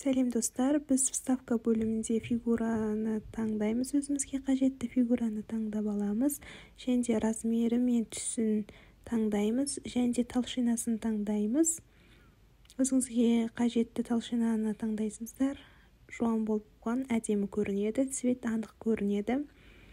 Сәлем достар, біз вставка бөлімінде фигураны таңдаймыз, өзімізге қажетті фигураны таңдап аламыз, және размері мен түсін таңдаймыз, және толщинасын таңдаймыз. Өзіңізге қажетті толщинаны таңдайсыздар, жуан болған әдемі көрінеді, цвет анық көрінеді.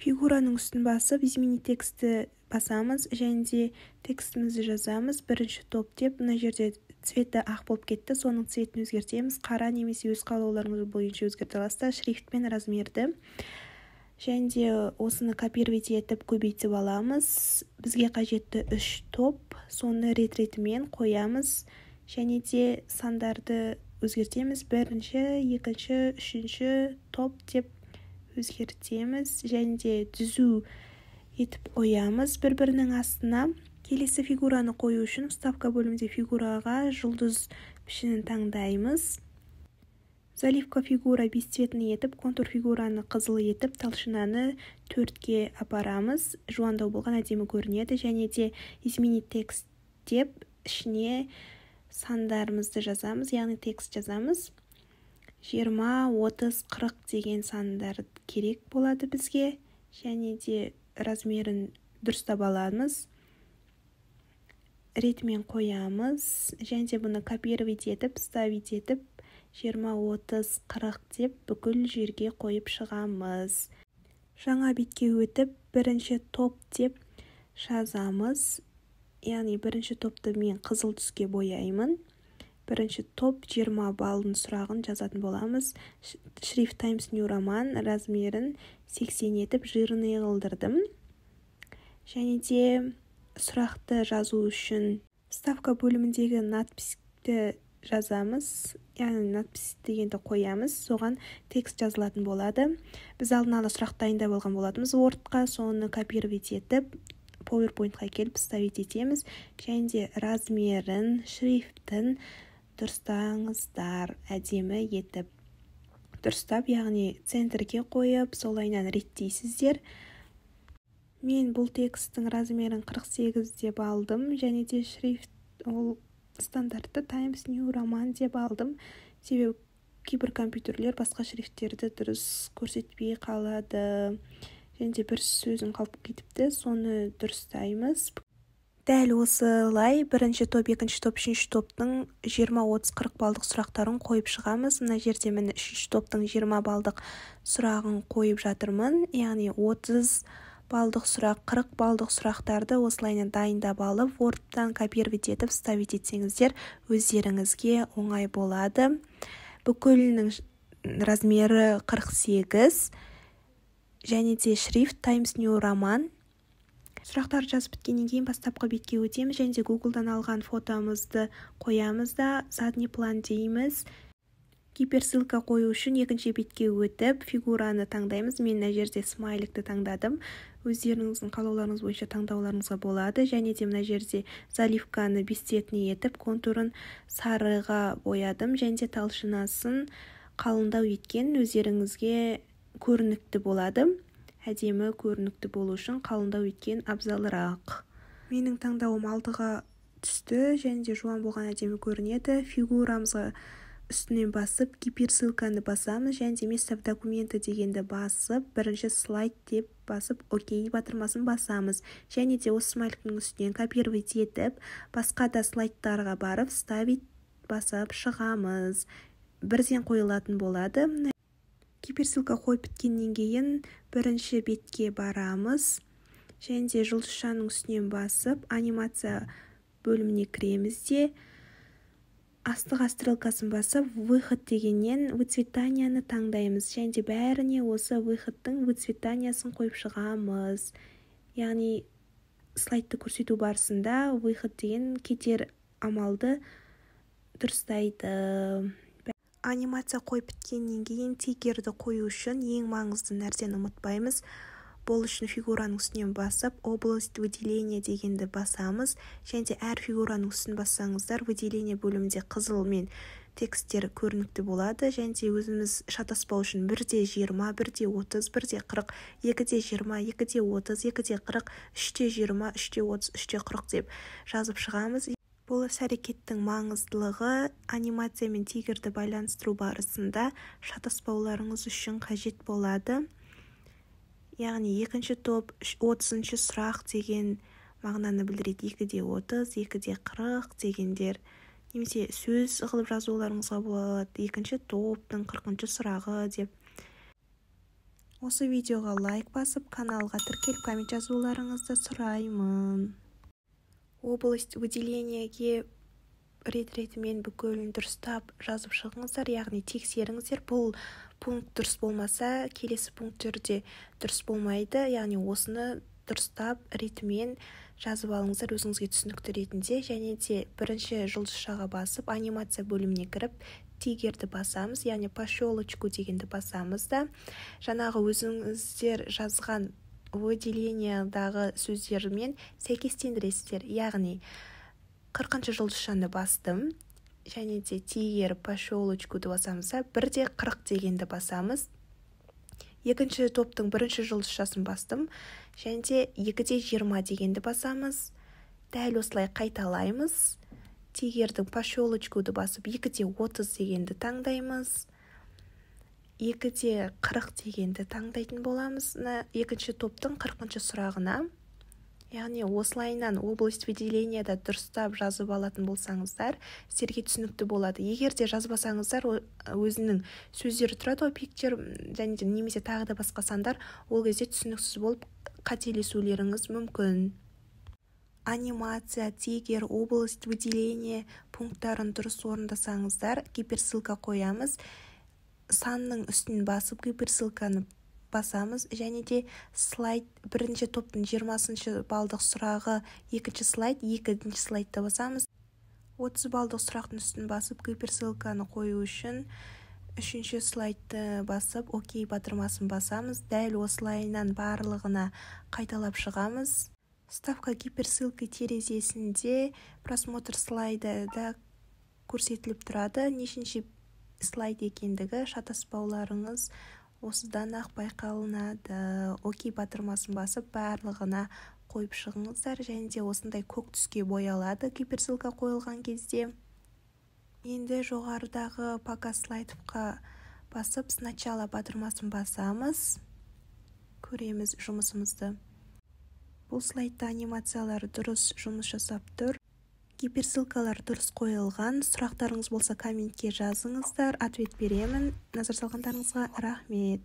Фигураның үстін басып, измени тексті басамыз, және текстімізді жазамыз. Бірінші топ деп, мына жерде цветі ақ болып кетті, соның цветін өзгертеміз. Қара немесе өз қалауларыңыз бойынша өзгерте аласыздар. Шрифт пен размерді. Және осыны копировать етіп көбейтіп аламыз. Бізге қажетті 3 топ, соны рет-ретімен қоямыз. Және де сандарды өзгертеміз. Бірінші, екінші, үшінші топ деп өзгертеміз. Және де түзу етіп қоямыз бір-бірінің астына. Келесі фигураны қою үшін вставка бөлімінде фигураға жұлдыз пішінін таңдаймыз. Заливка фигура бесцветный етіп, контур фигураны қызыл етіп, толщинаны 4-ке апарамыз. Жуандау болған әдемі көрінеді. Және де измени текст деп, ішіне сандарымызды жазамыз, яғни текст жазамыз. 20, 30, 40 деген сандар керек болады бізге. Және де размерін дұрыстап аламыз. Ретімен қоямыз. Және де бұны копировать етіп, ставить етіп, 20, 30, 40 деп бүкіл жерге қойып шығамыз. Жаңа бетке өтіп, бірінші топ деп жазамыз. Яғни бірінші топты мен қызыл түске бояймын. Бірінші топ 20 балдың сұрағын жазатын боламыз. Шрифт Times New Roman размерін 80 етіп жирный қылдырдым. Және де сұрақты жазу үшін вставка бөліміндегі надписті жазамыз. Яғни надпис дегенді қоямыз. Соған текст жазылатын болады. Біз алдын ала сұрақ дайындап алған болатынбыз Word-қа, соны копировать етіп, PowerPoint-қа келіп ставить етеміз. Және де размерін, шрифтін дұрыстаңыздар, әдемі етіп. Дұрыстап, яғни центрге қойып, солайынан реттейсіздер. Мен бұл текстің размерін 48 деп алдым, және де шрифт ол стандартты Times New Roman деп алдым. Себебі кейбір компьютерлер басқа шрифттерді дұрыс көрсетпей қалады. Және де бір сөзін қалып кетіпті, соны дұрыстаймыз. Дәл осылай бірінші топ, екінші топ, үшінші топтың 20, 30, 40 балдық сұрақтарын қойып шығамыз. Мына жерде мен үшінші топтың 20 балдық сұрағын қойып жатырмын. Яғни 30 балдық сұрақ, 40 балдық сұрақтарды осылайынан дайындап алып, Word-тан копировать етіп, ставить етсеңіздер, өздеріңізге оңай болады. Бүкілінің размері 48, және де шрифт Times New Roman. Сұрақтар жазып біткеннен кейін бастапқы бетке өтеміз, және де Google-дан алған фотомызды қоямыз да, задний план дейміз. Гиперссылка қою үшін екінші бетке өтіп, фигураны таңдаймыз. Мен мына жерде смайликті таңдадым. Өздеріңіздің қалауларыңыз бойынша таңдауларыңызға болады. Және де мына жерде заливканы бесцветный етіп, контурын сарыға боядым. Және де толщинасын қалыңдау еткен өздеріңізге көрінікті болады. Әдемі көрінікті болу үшін қалыңдау еткен абзалырақ. Менің таңдауым алдыға түсті, және де жуан болған әдемі көрінеді. Фигурамызға үстінен басып, гиперссылканы басамыз, және де место в документы дегенді басып, бірінші слайд деп басып, окей батырмасын басамыз. Және де осы смайликтің үстінен копировать етіп, басқа да слайдтарға барып, ставить басып шығамыз. Бірден қойылатын болады. Гиперссылка қойып біткеннен кейін бірінші бетке барамыз. Және де жұлдызшаның үстінен басып, анимация бөліміне кіреміз де, астыға стрелкасын басып, выход дегеннен выцветанияны таңдаймыз. Және де бәріне осы выходтың выцветаниясын қойып шығамыз. Яғни слайдты көрсету барысында выход деген кетер амалды дұрыстайды. Анимация қойып біткеннен кейін тикерді қою үшін ең маңызды нәрсені ұмытпаймыз. Бұл үшін фигураның үстінен басып, область выделения дегенді басамыз. Және де әр фигураның үстін бассаңыздар, выделение бөлімінде қызыл мен тексттер көрінікті болады. Және де өзіміз шатаспау үшін 1-де 20, 1-де 30, 1-де 40, 2-де 20, 2-де 30, 2-де 40, 3-де 20, 3-де 30, 3-де 40 деп жазып шығамыз. Бұл іс-әрекеттің маңыздылығы анимация мен тигрді байланыстыру барысында шатаспауларыңыз үшін қажет болады. Яғни екінші топ 30-шы сұрақ деген мағынаны білдіреді. 2-де 30, 2-де 40 дегендер. Немесе сөз қылып жазуларыңызға болады. Екінші топтың 40-шы сұрағы деп. Осы видеоға лайк басып, каналға тіркеліп, коммент жазуларыңызды сұраймын. Область выделениеге рет-ретімен бүкілін дұрыстап жазып шығыңыздар, яғни тексеріңіздер. Бұл пункт дұрыс болмаса, келесі пункттерде дұрыс болмайды, яғни осыны дұрыстап ретімен жазып алыңыздар өзіңізге түсінікті ретінде. Және де бірінші жұлдызшаға басып, анимация бөліміне кіріп, тигерді басамыз, яғни по щелочку дегенді басамыз да, жаңағы өзіңіздер жазған выделениедағы сөздермен сәйкестендіресіздер. Яғни 40-шы жұлдызшаны бастым, және де тигер по щелочкуды басамыз, бірде 40 дегенді басамыз. Екінші топтың бірінші жұлдызшасын бастым, және де 2-де 20 дегенді басамыз. Дәл осылай қайталаймыз. Тигердің по щелочкуды басып 2-де 30 дегенді таңдаймыз. 2-де 40 дегенді таңдайтын боламыз. Екінші топтың 40-шы сұрағына. Яғни осылайынан область выделениеда дұрыстап жазып алатын болсаңыздар, сіздерге түсінікті болады. Егер де жазбасаңыздар, өзінің сөздері тұрады, пиктер және де немесе тағы да басқа сандар, ол кезде түсініксіз болып қателесулеріңіз мүмкін. Анимация, тигер, область выделения пункттарын дұрыс орындасаңыздар, гиперссылка қоямыз. Санның үстін басып, гиперссылканы басамыз, және де слайд, бірінші топтың 20-шы балдық сұрағы, екінші слайд, екінші слайдты басамыз. 30 балдық сұрақтың үстін басып, гиперссылканы қою үшін үшінші слайдты басып, окей батырмасын басамыз. Дәл осылайынан барлығына қайталап шығамыз. Ставка гиперссылки терезесінде просмотр слайды да көрсетіліп тұрады. Нешінші слайд екендігі шатаспауларыңыз осыдан ақ байқалынады. Окей батырмасын басып, барлығына қойып шығыңыздар, және де осындай көк түске боялады гиперссылка қойылған кезде. Енді жоғарыдағы пока слайдқа басып, сначала батырмасын басамыз. Көреміз жұмысымызды. Бұл слайдта анимациялар дұрыс жұмыс жасап тұр. Гиперссылкалар дұрыс қойылған. Сұрақтарыңыз болса комментке жазыңыздар, ответ беремін. Назар салғандарыңызға рахмет.